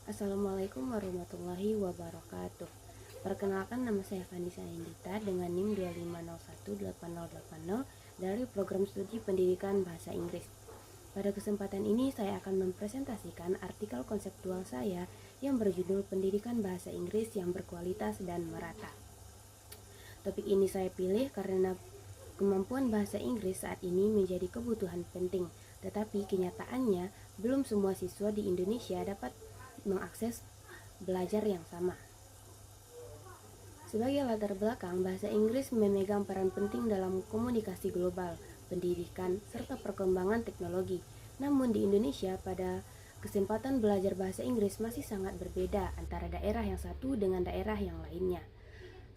Assalamualaikum warahmatullahi wabarakatuh. Perkenalkan, nama saya Vanessa Indita dengan NIM 25018080 dari program studi pendidikan bahasa Inggris. Pada kesempatan ini saya akan mempresentasikan artikel konseptual saya yang berjudul Pendidikan Bahasa Inggris yang Berkualitas dan Merata. Topik ini saya pilih karena kemampuan bahasa Inggris saat ini menjadi kebutuhan penting, tetapi kenyataannya belum semua siswa di Indonesia dapat mengakses belajar yang sama. Sebagai latar belakang, bahasa Inggris memegang peran penting dalam komunikasi global, pendidikan, serta perkembangan teknologi. Namun di Indonesia, pada kesempatan belajar bahasa Inggris masih sangat berbeda antara daerah yang satu dengan daerah yang lainnya.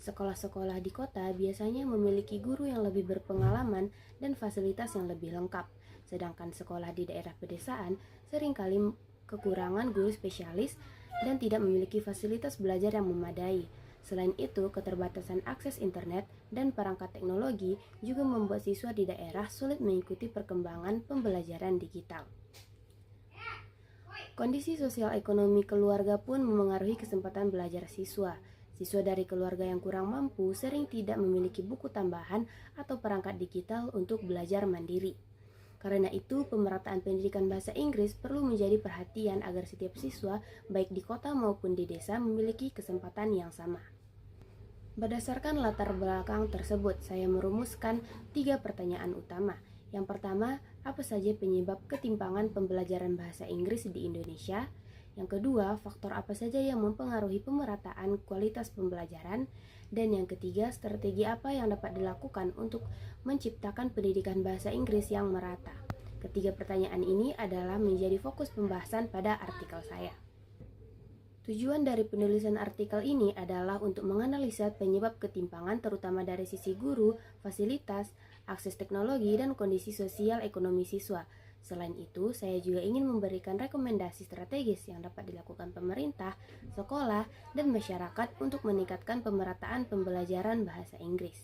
Sekolah-sekolah di kota biasanya memiliki guru yang lebih berpengalaman dan fasilitas yang lebih lengkap, sedangkan sekolah di daerah pedesaan seringkali kekurangan guru spesialis dan tidak memiliki fasilitas belajar yang memadai. Selain itu, keterbatasan akses internet dan perangkat teknologi juga membuat siswa di daerah sulit mengikuti perkembangan pembelajaran digital. Kondisi sosial ekonomi keluarga pun memengaruhi kesempatan belajar siswa. Siswa dari keluarga yang kurang mampu sering tidak memiliki buku tambahan atau perangkat digital untuk belajar mandiri. Karena itu, pemerataan pendidikan bahasa Inggris perlu menjadi perhatian agar setiap siswa, baik di kota maupun di desa, memiliki kesempatan yang sama. Berdasarkan latar belakang tersebut, saya merumuskan 3 pertanyaan utama. Yang pertama, apa saja penyebab ketimpangan pembelajaran bahasa Inggris di Indonesia? Yang kedua, faktor apa saja yang mempengaruhi pemerataan kualitas pembelajaran? Dan yang ketiga, strategi apa yang dapat dilakukan untuk menciptakan pendidikan bahasa Inggris yang merata? Ketiga pertanyaan ini adalah menjadi fokus pembahasan pada artikel saya. Tujuan dari penulisan artikel ini adalah untuk menganalisa penyebab ketimpangan terutama dari sisi guru, fasilitas, akses teknologi, dan kondisi sosial ekonomi siswa. Selain itu, saya juga ingin memberikan rekomendasi strategis yang dapat dilakukan pemerintah, sekolah, dan masyarakat untuk meningkatkan pemerataan pembelajaran bahasa Inggris.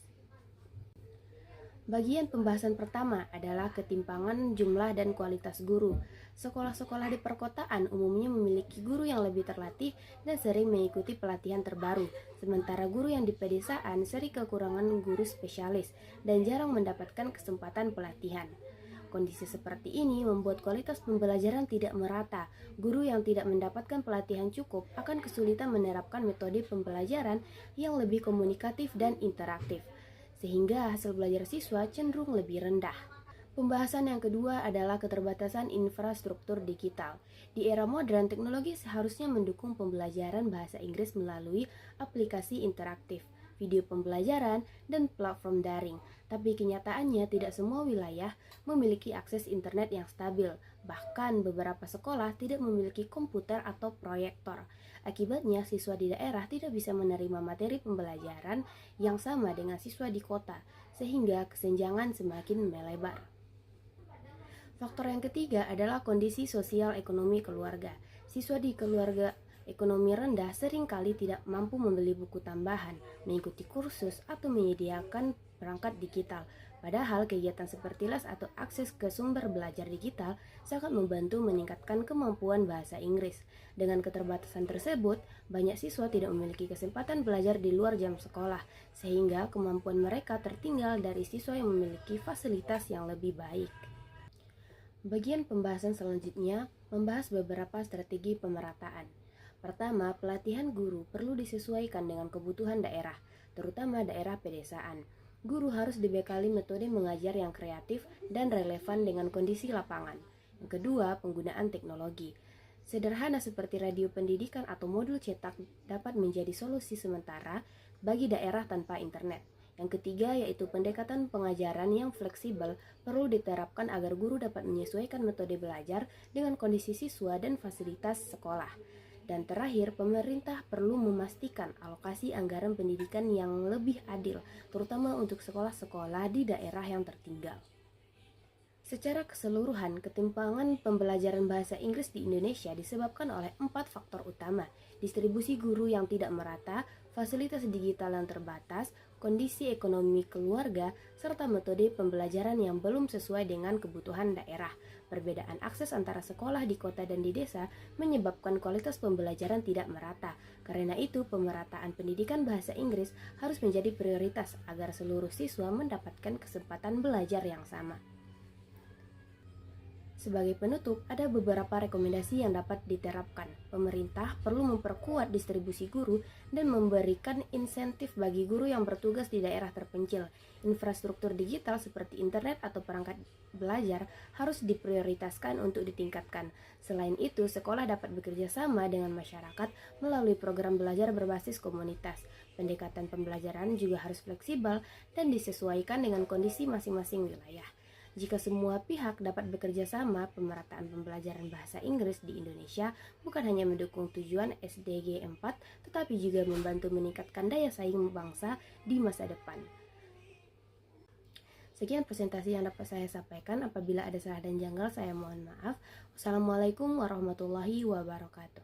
Bagian pembahasan pertama adalah ketimpangan jumlah dan kualitas guru. Sekolah-sekolah di perkotaan umumnya memiliki guru yang lebih terlatih dan sering mengikuti pelatihan terbaru, sementara guru yang di pedesaan sering kekurangan guru spesialis dan jarang mendapatkan kesempatan pelatihan. Kondisi seperti ini membuat kualitas pembelajaran tidak merata. Guru yang tidak mendapatkan pelatihan cukup akan kesulitan menerapkan metode pembelajaran yang lebih komunikatif dan interaktif, sehingga hasil belajar siswa cenderung lebih rendah. Pembahasan yang kedua adalah keterbatasan infrastruktur digital. Di era modern, teknologi seharusnya mendukung pembelajaran bahasa Inggris melalui aplikasi interaktif, video pembelajaran, dan platform daring. Tapi kenyataannya tidak semua wilayah memiliki akses internet yang stabil. Bahkan beberapa sekolah tidak memiliki komputer atau proyektor. Akibatnya, siswa di daerah tidak bisa menerima materi pembelajaran yang sama dengan siswa di kota, sehingga kesenjangan semakin melebar. Faktor yang ketiga adalah kondisi sosial ekonomi keluarga. Siswa di keluarga ekonomi rendah seringkali tidak mampu membeli buku tambahan, mengikuti kursus, atau menyediakan perangkat digital. Padahal kegiatan seperti les atau akses ke sumber belajar digital sangat membantu meningkatkan kemampuan bahasa Inggris. Dengan keterbatasan tersebut, banyak siswa tidak memiliki kesempatan belajar di luar jam sekolah, sehingga kemampuan mereka tertinggal dari siswa yang memiliki fasilitas yang lebih baik. Bagian pembahasan selanjutnya membahas beberapa strategi pemerataan. Pertama, pelatihan guru perlu disesuaikan dengan kebutuhan daerah, terutama daerah pedesaan. Guru harus dibekali metode mengajar yang kreatif dan relevan dengan kondisi lapangan. Yang kedua, penggunaan teknologi. Sederhana seperti radio pendidikan atau modul cetak dapat menjadi solusi sementara bagi daerah tanpa internet. Yang ketiga yaitu pendekatan pengajaran yang fleksibel perlu diterapkan agar guru dapat menyesuaikan metode belajar dengan kondisi siswa dan fasilitas sekolah. Dan terakhir, pemerintah perlu memastikan alokasi anggaran pendidikan yang lebih adil, terutama untuk sekolah-sekolah di daerah yang tertinggal. Secara keseluruhan, ketimpangan pembelajaran bahasa Inggris di Indonesia disebabkan oleh 4 faktor utama: distribusi guru yang tidak merata, fasilitas digital yang terbatas, kondisi ekonomi keluarga, serta metode pembelajaran yang belum sesuai dengan kebutuhan daerah. Perbedaan akses antara sekolah di kota dan di desa menyebabkan kualitas pembelajaran tidak merata. Karena itu, pemerataan pendidikan bahasa Inggris harus menjadi prioritas agar seluruh siswa mendapatkan kesempatan belajar yang sama. Sebagai penutup, ada beberapa rekomendasi yang dapat diterapkan. Pemerintah perlu memperkuat distribusi guru dan memberikan insentif bagi guru yang bertugas di daerah terpencil. Infrastruktur digital seperti internet atau perangkat belajar harus diprioritaskan untuk ditingkatkan. Selain itu, sekolah dapat bekerja sama dengan masyarakat melalui program belajar berbasis komunitas. Pendekatan pembelajaran juga harus fleksibel dan disesuaikan dengan kondisi masing-masing wilayah. Jika semua pihak dapat bekerja sama, pemerataan pembelajaran bahasa Inggris di Indonesia bukan hanya mendukung tujuan SDG 4, tetapi juga membantu meningkatkan daya saing bangsa di masa depan. Sekian presentasi yang dapat saya sampaikan. Apabila ada salah dan janggal, saya mohon maaf. Wassalamualaikum warahmatullahi wabarakatuh.